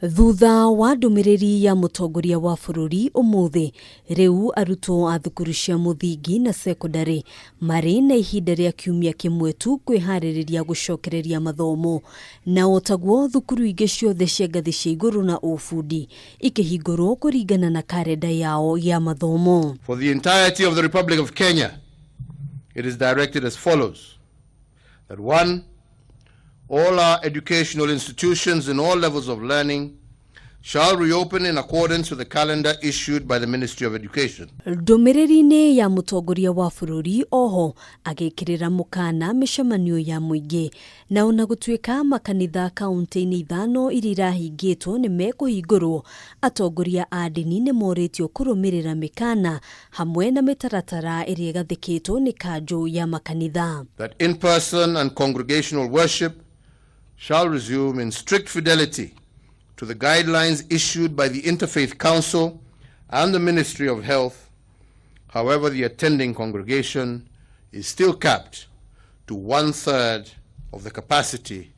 Thutha wa ndumiriri ya mutongoria wa bururi umuthi riu arutwo a thukuru cia muthingi na sekondari mari na ihinda ria kiumia kimwe tu kwihaririria gucokereria mathomo na otaguo thukuru ingi ciothe cia ngathi cia iguru na ufundi ikihingurwo kuringana na karenda yao ya mathomo. For the entirety of the Republic of Kenya, it is directed as follows: that 1. All our educational institutions in all levels of learning shall reopen in accordance with the calendar issued by the Ministry of Education. Ndumiriri-ini ya mutongoria wa bururi oho agikirira mukana mishamanio ya muingi na ona gutuika makanitha kaunti-ini ithano irirahingitwo ni mekuhingurwo, atongoria a dini ni moritio kurumirira mikana hamwe na mitaratara iria igathikitwo ni kanjo ya makanitha. That in-person and congregational worship shall resume in strict fidelity to the guidelines issued by the Interfaith Council and the Ministry of Health. However, the attending congregation is still capped to 1/3 of the capacity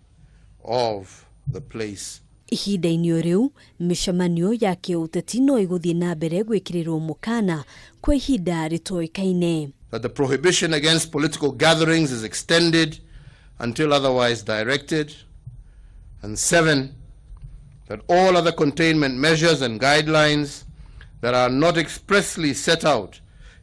of the place. Ihinda-ini riu mishamanio ya kiuteti no iguthie na mbere gwikirirwo mukana kwa ihinda ritoikaine. That the prohibition against political gatherings is extended until otherwise directed. And 7, that all other containment measures and guidelines that are not expressly set out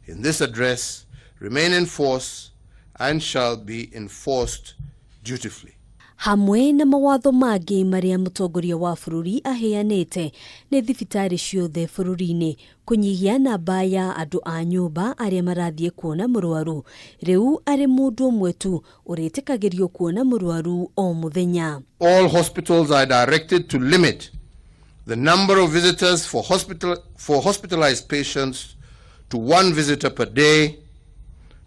in this address remain in force and shall be enforced dutifully. Hamwe na mawatho magi maria mutongoria wa bururi aheanite ni thibitari ciothe bururi-ini kunyihia namba ya andu a nyumba aria marathie kuona murwaru riu ari mundu umwe tu uritikagirio kuona murwaru o muthenya. All hospitals are directed to limit the number of visitors for hospitalized patients to 1 visitor per day,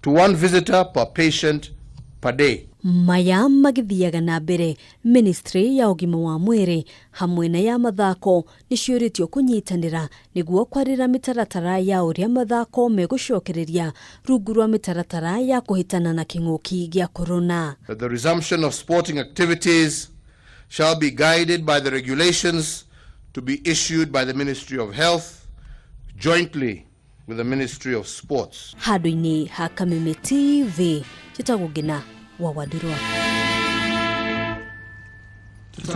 to 1 visitor per patient per day. Maya magithiaga na mbere, Ministry ya ugima wa mwiri hamwe na ya mathako ni ciuritio kunyitanira niguo kwarira mitaratara ya uria mathako megucokereria rungu rwa mitaratara ya kuhitana na king'uki gia corona. The resumption of sporting activities shall be guided by the regulations to be issued by the Ministry of Health jointly with the Ministry of Sports. Handu-ini ha Kameme TV, Chitagugina wa Wadirwa.